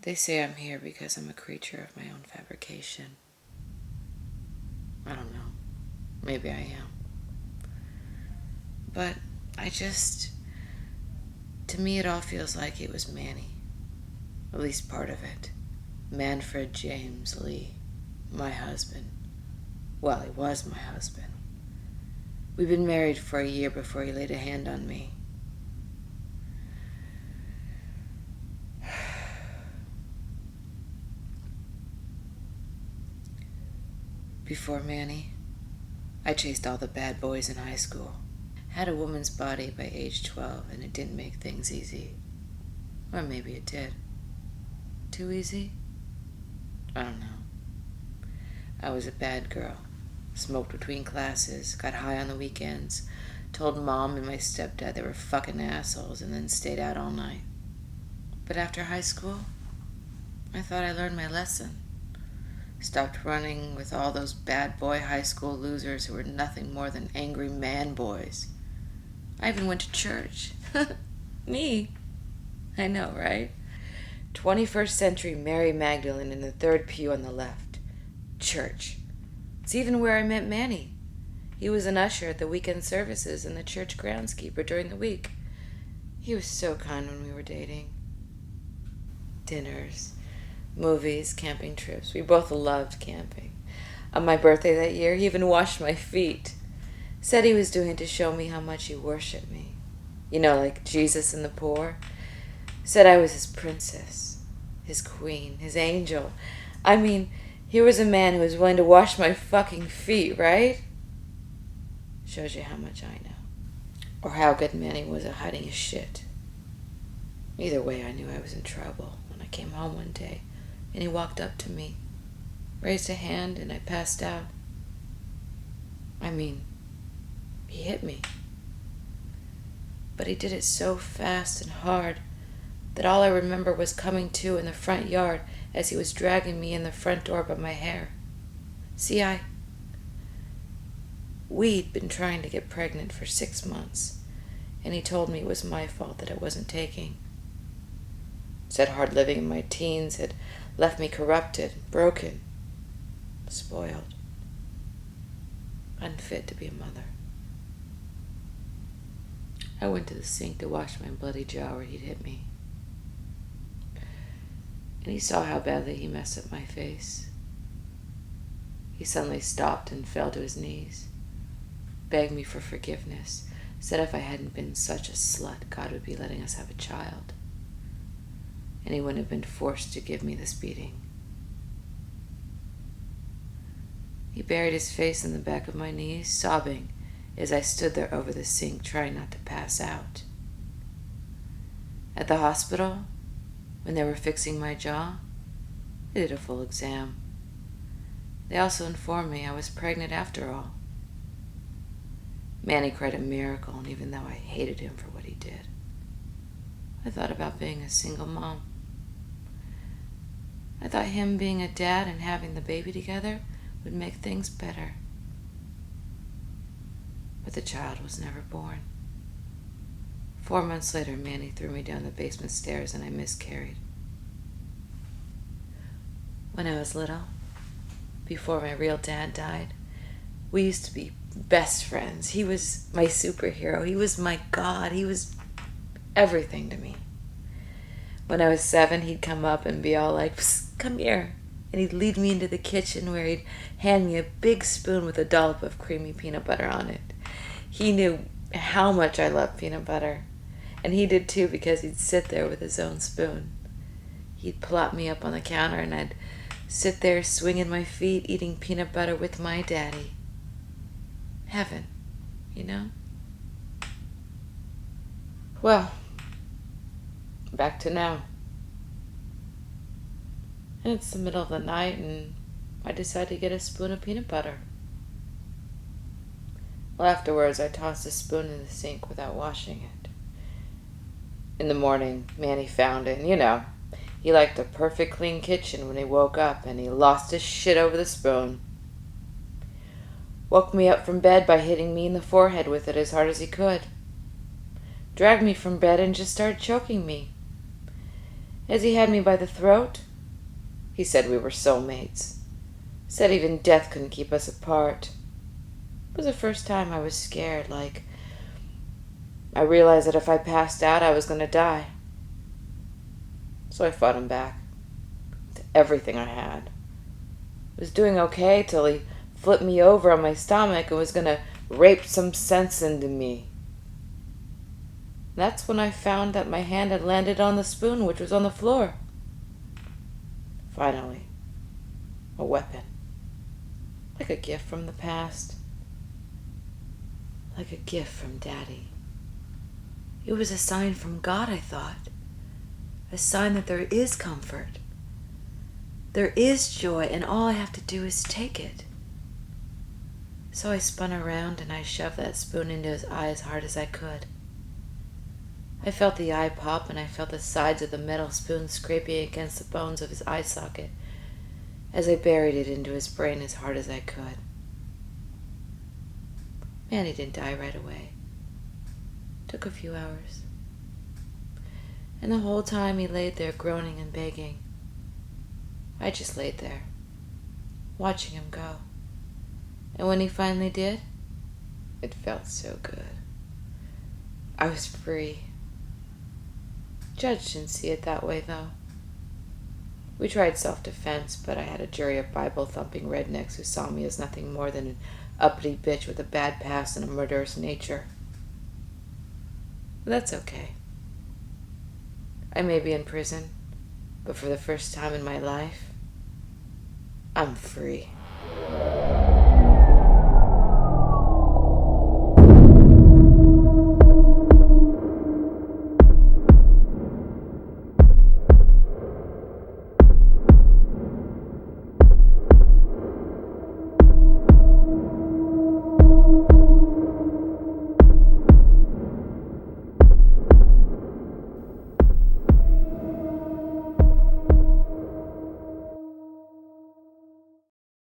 They say I'm here because I'm a creature of my own fabrication. I don't know. Maybe I am. But to me it all feels like it was Manny. At least part of it. Manfred James Lee. My husband. Well, he was my husband. We'd been married for a year before he laid a hand on me. Before Manny, I chased all the bad boys in high school. Had a woman's body by age 12, and it didn't make things easy. Or maybe it did. Too easy? I don't know. I was a bad girl. Smoked between classes, got high on the weekends, told Mom and my stepdad they were fucking assholes, and then stayed out all night. But after high school, I thought I learned my lesson. Stopped running with all those bad boy high school losers who were nothing more than angry man boys. I even went to church. Me. I know, right? 21st century Mary Magdalene in the third pew on the left. Church. It's even where I met Manny. He was an usher at the weekend services and the church groundskeeper during the week. He was so kind when we were dating. Dinners, movies, camping trips. We both loved camping. On my birthday that year, he even washed my feet. Said he was doing it to show me how much he worshipped me. You know, like Jesus and the poor. Said I was his princess, his queen, his angel. I mean, here was a man who was willing to wash my fucking feet, right? Shows you how much I know. Or how good Manny was at hiding his shit. Either way, I knew I was in trouble when I came home one day and he walked up to me, raised a hand, and I passed out. I mean, he hit me. But he did it so fast and hard that all I remember was coming to in the front yard as he was dragging me in the front door by my hair. See, we'd been trying to get pregnant for 6 months, and he told me it was my fault that I wasn't taking. Said hard living in my teens had left me corrupted, broken, spoiled, unfit to be a mother. I went to the sink to wash my bloody jaw where he'd hit me. And he saw how badly he messed up my face. He suddenly stopped and fell to his knees, begged me for forgiveness, said if I hadn't been such a slut, God would be letting us have a child, and he wouldn't have been forced to give me this beating. He buried his face in the back of my knees, sobbing as I stood there over the sink, trying not to pass out. At the hospital, when they were fixing my jaw, they did a full exam. They also informed me I was pregnant after all. Manny cried a miracle, and even though I hated him for what he did, I thought about being a single mom. I thought him being a dad and having the baby together would make things better. But the child was never born. 4 months later, Manny threw me down the basement stairs and I miscarried. When I was little, before my real dad died, we used to be best friends. He was my superhero. He was my God. He was everything to me. When I was 7, he'd come up and be all like, "Psst, come here." And he'd lead me into the kitchen where he'd hand me a big spoon with a dollop of creamy peanut butter on it. He knew how much I loved peanut butter. And he did too, because he'd sit there with his own spoon. He'd plop me up on the counter and I'd sit there swinging my feet, eating peanut butter with my daddy. Heaven, you know? Well, back to now. And it's the middle of the night and I decide to get a spoon of peanut butter. Well, afterwards I tossed the spoon in the sink without washing it. In the morning, Manny found it, and you know, he liked a perfect clean kitchen when he woke up, and he lost his shit over the spoon. Woke me up from bed by hitting me in the forehead with it as hard as he could. Dragged me from bed and just started choking me. as he had me by the throat. He said we were soulmates. Said even death couldn't keep us apart. It was the first time I was scared, like I realized that if I passed out, I was going to die. So I fought him back with everything I had. I was doing okay till he flipped me over on my stomach and was going to rape some sense into me. That's when I found that my hand had landed on the spoon, which was on the floor. Finally, a weapon. Like a gift from the past. Like a gift from Daddy. It was a sign from God, I thought. A sign that there is comfort. There is joy, and all I have to do is take it. So I spun around and I shoved that spoon into his eye as hard as I could. I felt the eye pop, and I felt the sides of the metal spoon scraping against the bones of his eye socket as I buried it into his brain as hard as I could. Manny didn't die right away. Took a few hours. And the whole time he laid there groaning and begging. I just laid there, watching him go. And when he finally did, it felt so good. I was free. Judge didn't see it that way, though. We tried self-defense, but I had a jury of Bible-thumping rednecks who saw me as nothing more than an uppity bitch with a bad past and a murderous nature. But that's okay. I may be in prison, but for the first time in my life, I'm free.